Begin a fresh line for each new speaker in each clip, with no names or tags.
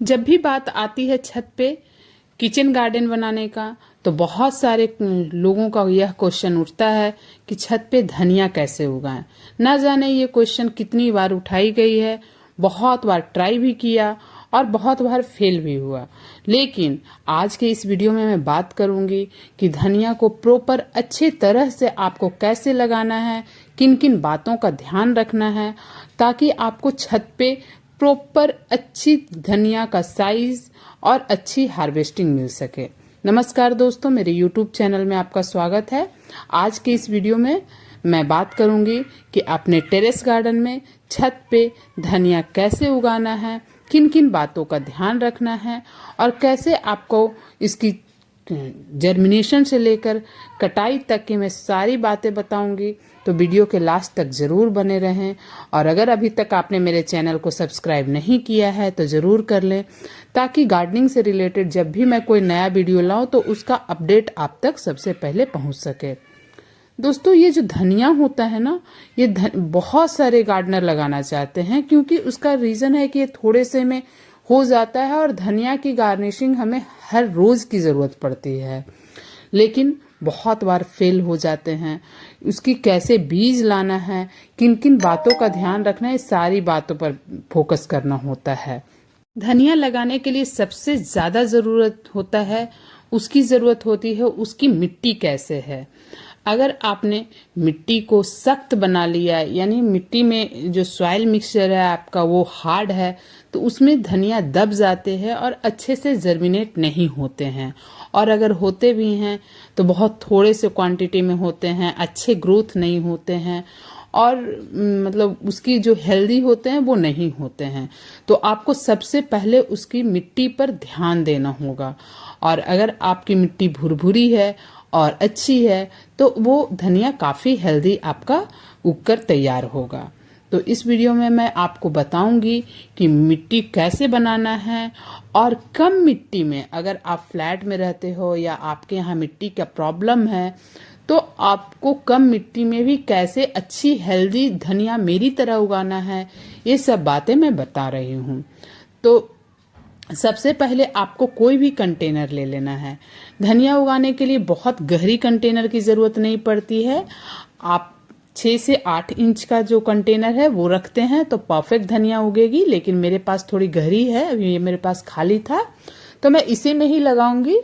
जब भी बात आती है छत पे किचन गार्डन बनाने का तो बहुत सारे लोगों का यह क्वेश्चन उठता है कि छत पे धनिया कैसे उगाएं। ना जाने ये क्वेश्चन कितनी बार उठाई गई है, बहुत बार ट्राई भी किया और बहुत बार फेल भी हुआ। लेकिन आज के इस वीडियो में मैं बात करूंगी कि धनिया को प्रॉपर अच्छे तरह से आपको कैसे लगाना है, किन किन बातों का ध्यान रखना है ताकि आपको छत पे प्रॉपर अच्छी धनिया का साइज और अच्छी हार्वेस्टिंग मिल सके। नमस्कार दोस्तों, मेरे यूट्यूब चैनल में आपका स्वागत है। आज के इस वीडियो में मैं बात करूंगी कि अपने टेरेस गार्डन में छत पे धनिया कैसे उगाना है, किन किन बातों का ध्यान रखना है और कैसे आपको इसकी जर्मिनेशन से लेकर कटाई तक की मैं सारी बातें बताऊंगी। तो वीडियो के लास्ट तक जरूर बने रहें और अगर अभी तक आपने मेरे चैनल को सब्सक्राइब नहीं किया है तो जरूर कर लें ताकि गार्डनिंग से रिलेटेड जब भी मैं कोई नया वीडियो लाऊं तो उसका अपडेट आप तक सबसे पहले पहुंच सके। दोस्तों, ये जो धनिया होता है ना, ये बहुत सारे गार्डनर लगाना चाहते हैं क्योंकि उसका रीजन है कि ये थोड़े से में हो जाता है और धनिया की गार्निशिंग हमें हर रोज की जरूरत पड़ती है, लेकिन बहुत बार फेल हो जाते हैं। उसकी कैसे बीज लाना है, किन किन बातों का ध्यान रखना है, सारी बातों पर फोकस करना होता है। धनिया लगाने के लिए सबसे ज्यादा जरूरत होती है उसकी मिट्टी कैसे है। अगर आपने मिट्टी को सख्त बना लिया है, यानी मिट्टी में जो सॉइल मिक्सचर है आपका वो हार्ड है, तो उसमें धनिया दब जाते हैं और अच्छे से जर्मिनेट नहीं होते हैं। और अगर होते भी हैं तो बहुत थोड़े से क्वांटिटी में होते हैं, अच्छे ग्रोथ नहीं होते हैं और मतलब उसकी जो हेल्दी होते हैं वो नहीं होते हैं। तो आपको सबसे पहले उसकी मिट्टी पर ध्यान देना होगा। और अगर आपकी मिट्टी भुरभुरी है और अच्छी है तो वो धनिया काफी हेल्दी आपका उगकर तैयार होगा। तो इस वीडियो में मैं आपको बताऊंगी कि मिट्टी कैसे बनाना है और कम मिट्टी में, अगर आप फ्लैट में रहते हो या आपके यहाँ मिट्टी का प्रॉब्लम है तो आपको कम मिट्टी में भी कैसे अच्छी हेल्दी धनिया मेरी तरह उगाना है, ये सब बातें मैं बता रही हूँ। तो सबसे पहले आपको कोई भी कंटेनर ले लेना है। धनिया उगाने के लिए बहुत गहरी कंटेनर की जरूरत नहीं पड़ती है। आप 6 से 8 इंच का जो कंटेनर है वो रखते हैं तो परफेक्ट धनिया उगेगी। लेकिन मेरे पास थोड़ी गहरी है, अभी ये मेरे पास खाली था तो मैं इसी में ही लगाऊंगी।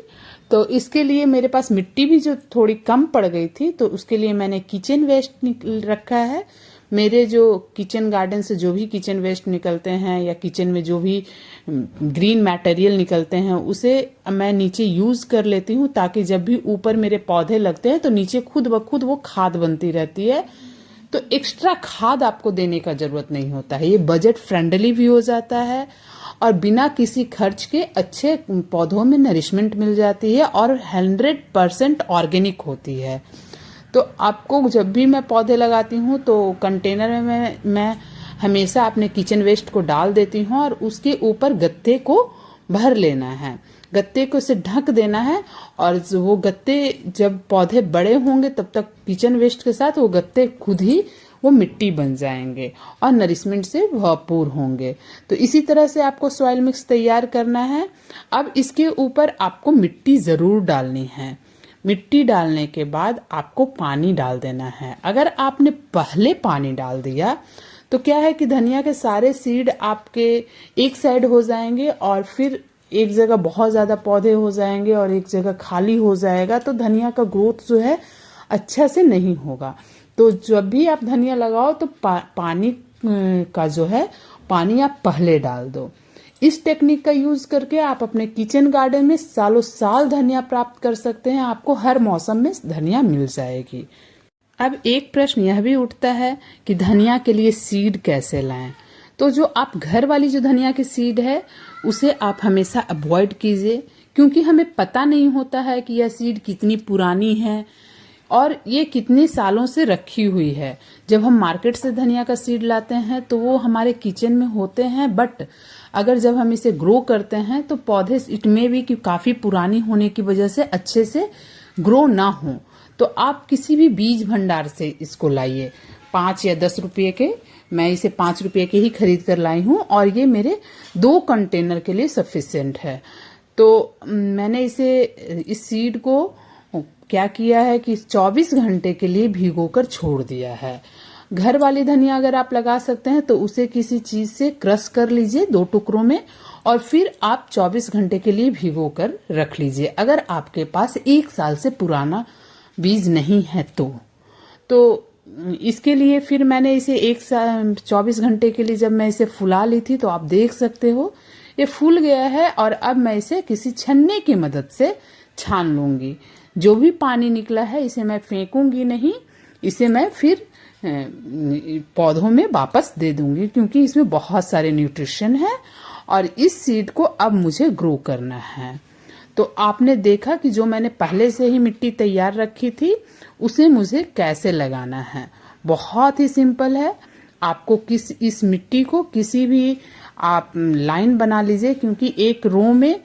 तो इसके लिए मेरे पास मिट्टी भी जो थोड़ी कम पड़ गई थी तो उसके लिए मैंने किचन वेस्ट रखा है। मेरे जो किचन गार्डन से जो भी किचन वेस्ट निकलते हैं या किचन में जो भी ग्रीन मटेरियल निकलते हैं उसे मैं नीचे यूज कर लेती हूँ ताकि जब भी ऊपर मेरे पौधे लगते हैं तो नीचे खुद ब खुद वो खाद बनती रहती है। तो एक्स्ट्रा खाद आपको देने का जरूरत नहीं होता है। ये बजट फ्रेंडली भी हो जाता है और बिना किसी खर्च के अच्छे पौधों में नरिशमेंट मिल जाती है और 100% ऑर्गेनिक होती है। तो आपको जब भी मैं पौधे लगाती हूँ तो कंटेनर में मैं हमेशा अपने किचन वेस्ट को डाल देती हूँ और उसके ऊपर गत्ते को भर लेना है, गत्ते को से ढक देना है। और वो गत्ते जब पौधे बड़े होंगे तब तक किचन वेस्ट के साथ वो गत्ते खुद ही वो मिट्टी बन जाएंगे और नरिशमेंट से भरपूर होंगे। तो इसी तरह से आपको सॉइल मिक्स तैयार करना है। अब इसके ऊपर आपको मिट्टी जरूर डालनी है। मिट्टी डालने के बाद आपको पानी डाल देना है। अगर आपने पहले पानी डाल दिया तो क्या है कि धनिया के सारे सीड आपके एक साइड हो जाएंगे और फिर एक जगह बहुत ज्यादा पौधे हो जाएंगे और एक जगह खाली हो जाएगा, तो धनिया का ग्रोथ जो है अच्छा से नहीं होगा। तो जब भी आप धनिया लगाओ तो पानी का जो है पानी आप पहले डाल दो। इस टेक्निक का यूज करके आप अपने किचन गार्डन में सालों साल धनिया प्राप्त कर सकते हैं। आपको हर मौसम में धनिया मिल जाएगी। अब एक प्रश्न यह भी उठता है कि धनिया के लिए सीड कैसे लाएं। तो जो आप घर वाली जो धनिया की सीड है उसे आप हमेशा अवॉइड कीजिए क्योंकि हमें पता नहीं होता है कि यह सीड कितनी पुरानी है और ये कितने सालों से रखी हुई है। जब हम मार्केट से धनिया का सीड लाते हैं तो वो हमारे किचन में होते हैं, बट अगर जब हम इसे ग्रो करते हैं तो पौधे इट में भी कि काफी पुरानी होने की वजह से अच्छे से ग्रो ना हो। तो आप किसी भी बीज भंडार से इसको लाइए। 5 या 10 रुपये के मैं इसे 5 रुपये के ही खरीद कर लाई हूँ और ये मेरे 2 कंटेनर के लिए सफिशिएंट है। तो मैंने इस सीड को क्या किया है कि 24 घंटे के लिए भिगोकर छोड़ दिया है। घर वाली धनिया अगर आप लगा सकते हैं तो उसे किसी चीज से क्रश कर लीजिए 2 टुकड़ों में और फिर आप 24 घंटे के लिए भिगोकर रख लीजिए। अगर आपके पास 1 साल से पुराना बीज नहीं है तो इसके लिए फिर मैंने इसे 24 घंटे के लिए जब मैं इसे फुला ली थी तो आप देख सकते हो ये फूल गया है और अब मैं इसे किसी छन्ने की मदद से छान लूंगी। जो भी पानी निकला है इसे मैं फेंकूंगी नहीं, इसे मैं फिर पौधों में वापस दे दूंगी क्योंकि इसमें बहुत सारे न्यूट्रिशन है और इस सीड को अब मुझे ग्रो करना है। तो आपने देखा कि जो मैंने पहले से ही मिट्टी तैयार रखी थी उसे मुझे कैसे लगाना है। बहुत ही सिंपल है। आपको इस मिट्टी को किसी भी आप लाइन बना लीजिए क्योंकि एक रो में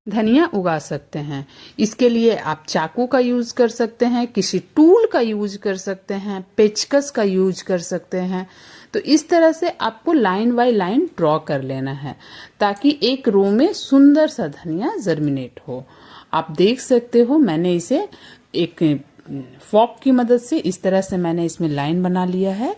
धनिया उगा सकते हैं। इसके लिए आप चाकू का यूज कर सकते हैं, किसी टूल का यूज कर सकते हैं, पेचकस का यूज कर सकते हैं। तो इस तरह से आपको लाइन बाय लाइन ड्रॉ कर लेना है ताकि एक रो में सुंदर सा धनिया जर्मिनेट हो। आप देख सकते हो मैंने इसे एक फॉक की मदद से इस तरह से मैंने इसमें लाइन बना लिया है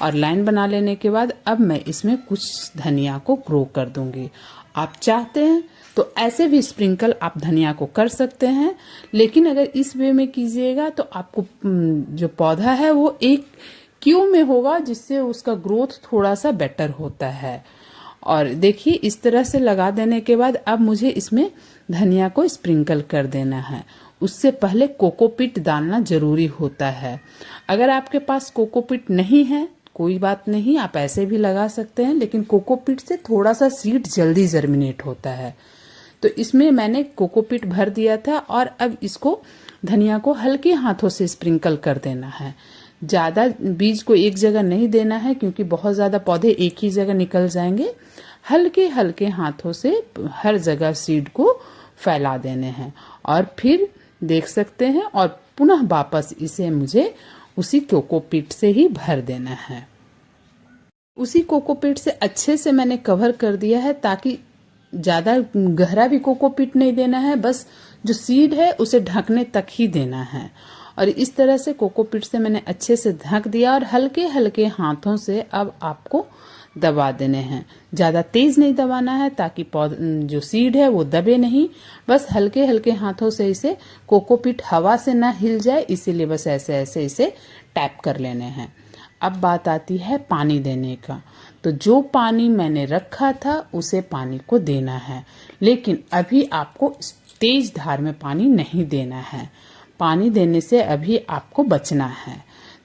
और लाइन बना लेने के बाद अब मैं इसमें कुछ धनिया को ग्रो कर दूंगी। आप चाहते हैं तो ऐसे भी स्प्रिंकल आप धनिया को कर सकते हैं, लेकिन अगर इस वे में कीजिएगा तो आपको जो पौधा है वो एक क्यू में होगा जिससे उसका ग्रोथ थोड़ा सा बेटर होता है। और देखिए इस तरह से लगा देने के बाद अब मुझे इसमें धनिया को स्प्रिंकल कर देना है। उससे पहले कोकोपीट डालना जरूरी होता है। अगर आपके पास कोकोपीट नहीं है कोई बात नहीं, आप ऐसे भी लगा सकते हैं, लेकिन कोकोपीट से थोड़ा सा सीड जल्दी जर्मिनेट होता है। तो इसमें मैंने कोकोपीट भर दिया था और अब इसको धनिया को हल्के हाथों से स्प्रिंकल कर देना है। ज़्यादा बीज को एक जगह नहीं देना है क्योंकि बहुत ज़्यादा पौधे एक ही जगह निकल जाएंगे। हल्के हल्के हाथों से हर जगह सीड को फैला देने हैं और फिर देख सकते हैं और पुनः वापस इसे मुझे उसी कोकोपीट से ही भर देना है। उसी कोकोपीट से अच्छे से मैंने कवर कर दिया है ताकि ज़्यादा गहरा भी कोकोपीट नहीं देना है, बस जो सीड है उसे ढकने तक ही देना है। और इस तरह से कोकोपीट से मैंने अच्छे से ढक दिया और हल्के हल्के हाथों से अब आपको दबा देने हैं। ज़्यादा तेज नहीं दबाना है ताकि जो सीड है वो दबे नहीं, बस हल्के हल्के हाथों से इसे कोकोपीट हवा से ना हिल जाए, इसीलिए बस ऐसे ऐसे इसे टैप कर लेने हैं। अब बात आती है पानी देने का। तो जो पानी मैंने रखा था उसे पानी को देना है, लेकिन अभी आपको तेज धार में पानी नहीं देना है। पानी देने से अभी आपको बचना है।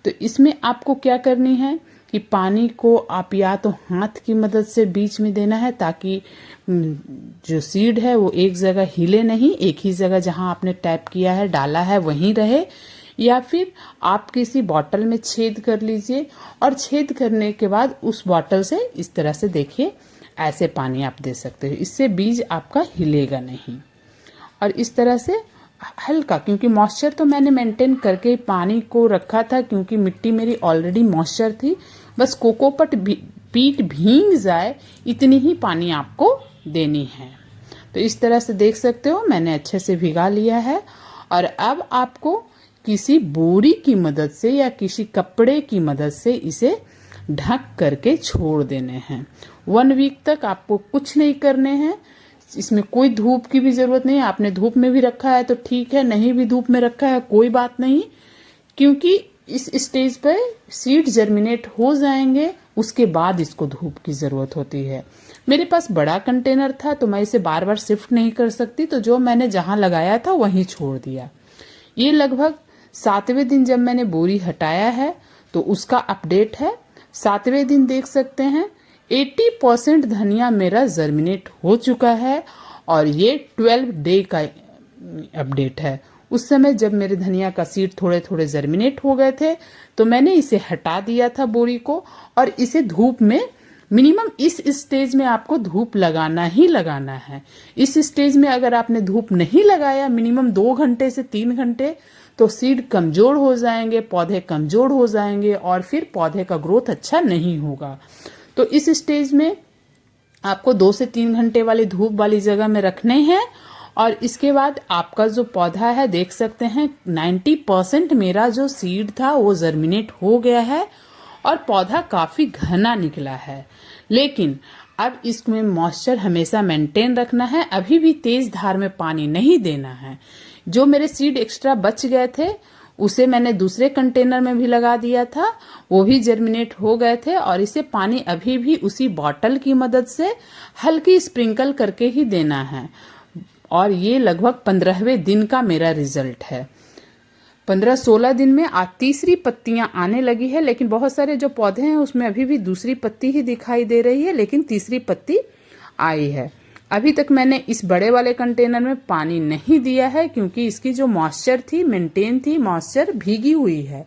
तो इसमें आपको क्या करनी है कि पानी को आप या तो हाथ की मदद से बीच में देना है ताकि जो सीड है वो एक जगह हिले नहीं, एक ही जगह जहां आपने टैप किया है डाला है वहीं रहे, या फिर आप किसी बॉटल में छेद कर लीजिए और छेद करने के बाद उस बॉटल से इस तरह से देखिए ऐसे पानी आप दे सकते हो। इससे बीज आपका हिलेगा नहीं। और इस तरह से हल्का, क्योंकि मॉइस्चर तो मैंने मेंटेन करके पानी को रखा था क्योंकि मिट्टी मेरी ऑलरेडी मॉइस्चर थी, बस पीट भींग जाए इतनी ही पानी आपको देनी है। तो इस तरह से देख सकते हो मैंने अच्छे से भिगा लिया है और अब आपको किसी बोरी की मदद से या किसी कपड़े की मदद से इसे ढक करके छोड़ देने हैं। 1 वीक तक आपको कुछ नहीं करने हैं। इसमें कोई धूप की भी जरूरत नहीं है। आपने धूप में भी रखा है तो ठीक है, नहीं भी धूप में रखा है कोई बात नहीं, क्योंकि इस स्टेज पर सीड जर्मिनेट हो जाएंगे, उसके बाद इसको धूप की जरूरत होती है। मेरे पास बड़ा कंटेनर था तो मैं इसे बार बार शिफ्ट नहीं कर सकती, तो जो मैंने जहां लगाया था वहीं छोड़ दिया। ये लगभग 7वें दिन जब मैंने बोरी हटाया है तो उसका अपडेट है। 7वें दिन देख सकते हैं 80% धनिया मेरा जर्मिनेट हो चुका है और ये 12 डे का अपडेट है। उस समय जब मेरे धनिया का सीड थोड़े थोड़े जर्मिनेट हो गए थे तो मैंने इसे हटा दिया था बोरी को और इसे धूप में मिनिमम इस स्टेज में आपको धूप लगाना ही लगाना है। इस स्टेज में अगर आपने धूप नहीं लगाया मिनिमम 2 घंटे से 3 घंटे तो सीड कमजोर हो जाएंगे, पौधे कमजोर हो जाएंगे और फिर पौधे का ग्रोथ अच्छा नहीं होगा। तो इस स्टेज में आपको 2 से 3 घंटे वाली धूप वाली जगह में रखने हैं। और इसके बाद आपका जो पौधा है देख सकते हैं 90% मेरा जो सीड था वो जर्मिनेट हो गया है और पौधा काफी घना निकला है। लेकिन अब इसमें मॉइस्चर हमेशा मेंटेन रखना है, अभी भी तेज धार में पानी नहीं देना है। जो मेरे सीड एक्स्ट्रा बच गए थे उसे मैंने दूसरे कंटेनर में भी लगा दिया था, वो भी जर्मिनेट हो गए थे और इसे पानी अभी भी उसी बॉटल की मदद से हल्की स्प्रिंकल करके ही देना है। और ये लगभग 15वें दिन का मेरा रिजल्ट है। 15-16 दिन में आज तीसरी पत्तियां आने लगी है, लेकिन बहुत सारे जो पौधे हैं उसमें अभी भी दूसरी पत्ती ही दिखाई दे रही है, लेकिन तीसरी पत्ती आई है। अभी तक मैंने इस बड़े वाले कंटेनर में पानी नहीं दिया है क्योंकि इसकी जो मॉइस्चर थी मेंटेन थी, मॉइस्चर भीगी हुई है।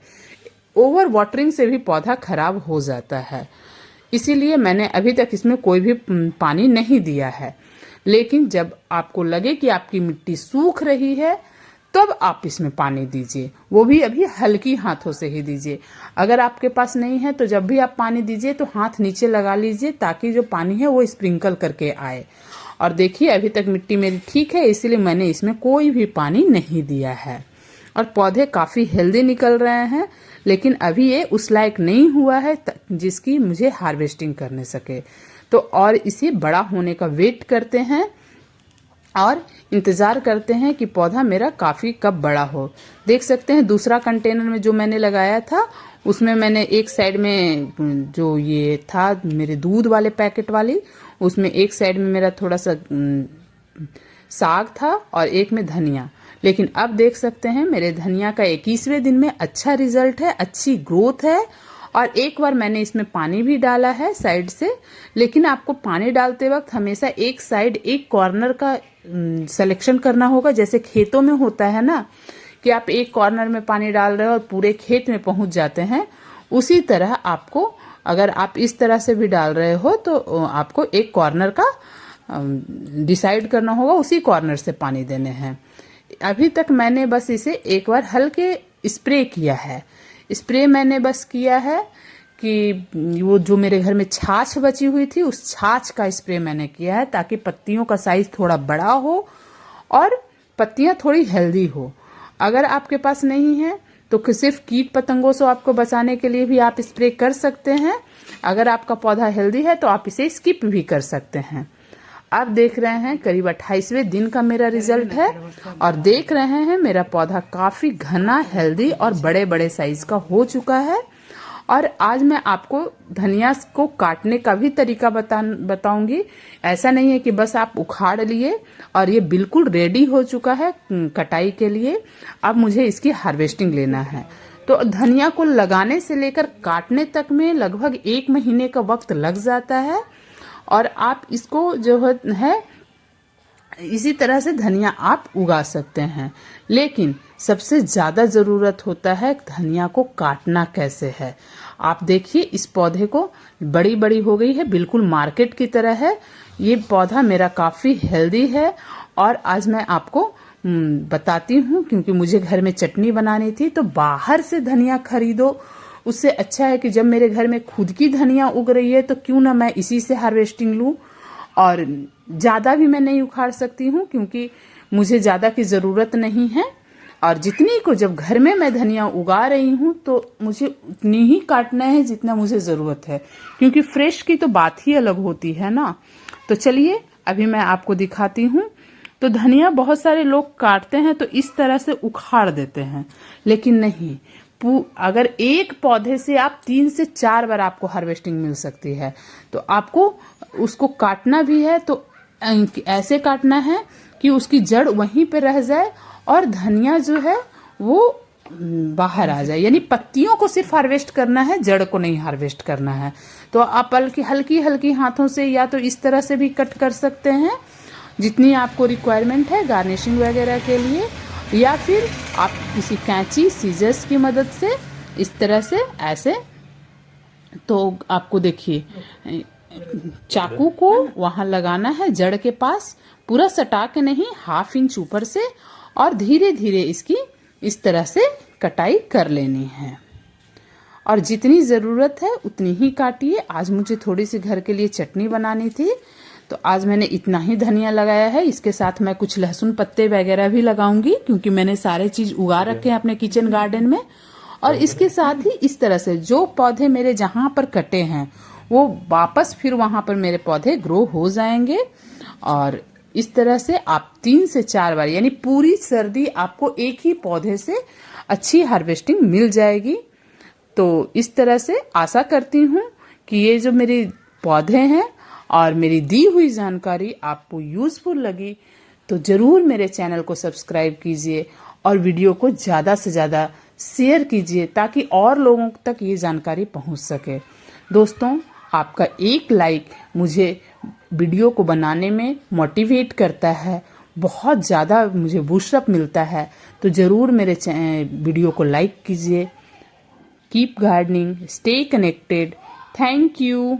ओवर वाटरिंग से भी पौधा खराब हो जाता है, इसीलिए मैंने अभी तक इसमें कोई भी पानी नहीं दिया है। लेकिन जब आपको लगे कि आपकी मिट्टी सूख रही है तब आप इसमें पानी दीजिए, वो भी अभी हल्की हाथों से ही दीजिए। अगर आपके पास नहीं है तो जब भी आप पानी दीजिए तो हाथ नीचे लगा लीजिए ताकि जो पानी है वो स्प्रिंकल करके आए। और देखिए अभी तक मिट्टी मेरी ठीक है, इसलिए मैंने इसमें कोई भी पानी नहीं दिया है और पौधे काफी हेल्दी निकल रहे हैं। लेकिन अभी ये उस लायक नहीं हुआ है जिसकी मुझे हार्वेस्टिंग करने सके, तो और इसे बड़ा होने का वेट करते हैं और इंतजार करते हैं कि पौधा मेरा काफी कब बड़ा हो। देख सकते हैं दूसरा कंटेनर में जो मैंने लगाया था उसमें मैंने एक साइड में जो ये था मेरे दूध वाले पैकेट वाली, उसमें एक साइड में मेरा थोड़ा सा साग था और एक में धनिया। लेकिन अब देख सकते हैं मेरे धनिया का 21वें दिन में अच्छा रिजल्ट है, अच्छी ग्रोथ है। और एक बार मैंने इसमें पानी भी डाला है साइड से, लेकिन आपको पानी डालते वक्त हमेशा एक साइड एक कॉर्नर का सिलेक्शन करना होगा। जैसे खेतों में होता है ना कि आप एक कॉर्नर में पानी डाल रहे हो और पूरे खेत में पहुंच जाते हैं, उसी तरह आपको अगर आप इस तरह से भी डाल रहे हो तो आपको एक कॉर्नर का डिसाइड करना होगा, उसी कॉर्नर से पानी देने हैं। अभी तक मैंने बस इसे एक बार हल्के स्प्रे किया है। स्प्रे मैंने बस किया है कि वो जो मेरे घर में छाछ बची हुई थी उस छाछ का स्प्रे मैंने किया है ताकि पत्तियों का साइज थोड़ा बड़ा हो और पत्तियां थोड़ी हेल्दी हो। अगर आपके पास नहीं है तो सिर्फ कीट पतंगों से आपको बचाने के लिए भी आप स्प्रे कर सकते हैं। अगर आपका पौधा हेल्दी है तो आप इसे स्किप भी कर सकते हैं। आप देख रहे हैं करीब 28वें दिन का मेरा रिजल्ट है और देख रहे हैं मेरा पौधा काफी घना, हेल्दी और बड़े बड़े साइज का हो चुका है। और आज मैं आपको धनिया को काटने का भी तरीका बताऊंगी। ऐसा नहीं है कि बस आप उखाड़ लिए और ये बिल्कुल रेडी हो चुका है कटाई के लिए, अब मुझे इसकी हार्वेस्टिंग लेना है। तो धनिया को लगाने से लेकर काटने तक में लगभग 1 महीने का वक्त लग जाता है और आप इसको जो है इसी तरह से धनिया आप उगा सकते हैं। लेकिन सबसे ज्यादा जरूरत होता है धनिया को काटना कैसे है। आप देखिए इस पौधे को बड़ी बड़ी हो गई है, बिल्कुल मार्केट की तरह है। ये पौधा मेरा काफी हेल्दी है और आज मैं आपको बताती हूँ क्योंकि मुझे घर में चटनी बनानी थी। तो बाहर से धनिया खरीदो, उससे अच्छा है कि जब मेरे घर में खुद की धनिया उग रही है तो क्यों ना मैं इसी से हार्वेस्टिंग लूं। और ज्यादा भी मैं नहीं उखाड़ सकती हूँ क्योंकि मुझे ज्यादा की जरूरत नहीं है और जितनी को जब घर में मैं धनिया उगा रही हूँ तो मुझे उतनी ही काटना है जितना मुझे जरूरत है, क्योंकि फ्रेश की तो बात ही अलग होती है ना। तो चलिए अभी मैं आपको दिखाती हूँ। तो धनिया बहुत सारे लोग काटते हैं तो इस तरह से उखाड़ देते हैं, लेकिन नहीं, अगर एक पौधे से आप 3 से 4 बार आपको हार्वेस्टिंग मिल सकती है। तो आपको उसको काटना भी है तो ऐसे काटना है कि उसकी जड़ वहीं पे रह जाए और धनिया जो है वो बाहर आ जाए, यानी पत्तियों को सिर्फ हार्वेस्ट करना है, जड़ को नहीं हार्वेस्ट करना है। तो आप हल्की हल्की हाथों से या तो इस तरह से भी कट कर सकते हैं जितनी आपको रिक्वायरमेंट है गार्निशिंग वगैरह के लिए, या फिर आप किसी कैंची सीजर्स की मदद से इस तरह से ऐसे। तो आपको देखिए चाकू को वहां लगाना है जड़ के पास, पूरा सटा के नहीं, 1/2 इंच ऊपर से, और धीरे धीरे इसकी इस तरह से कटाई कर लेनी है और जितनी ज़रूरत है उतनी ही काटिए। आज मुझे थोड़ी सी घर के लिए चटनी बनानी थी तो आज मैंने इतना ही धनिया लगाया है। इसके साथ मैं कुछ लहसुन पत्ते वगैरह भी लगाऊंगी क्योंकि मैंने सारे चीज उगा रखे हैं अपने किचन गार्डन में। और इसके साथ ही इस तरह से जो पौधे मेरे जहां पर कटे हैं वो वापस फिर वहां पर मेरे पौधे ग्रो हो जाएंगे। और इस तरह से आप 3 से 4 बार यानी पूरी सर्दी आपको एक ही पौधे से अच्छी हार्वेस्टिंग मिल जाएगी। तो इस तरह से आशा करती हूँ कि ये जो मेरे पौधे हैं और मेरी दी हुई जानकारी आपको यूजफुल लगी तो जरूर मेरे चैनल को सब्सक्राइब कीजिए और वीडियो को ज़्यादा से ज़्यादा शेयर कीजिए ताकि और लोगों तक ये जानकारी पहुंच सके। दोस्तों, आपका एक लाइक मुझे वीडियो को बनाने में मोटिवेट करता है, बहुत ज़्यादा मुझे बूस्टअप मिलता है। तो ज़रूर मेरे वीडियो को लाइक कीजिए। Keep gardening, stay connected. Thank you.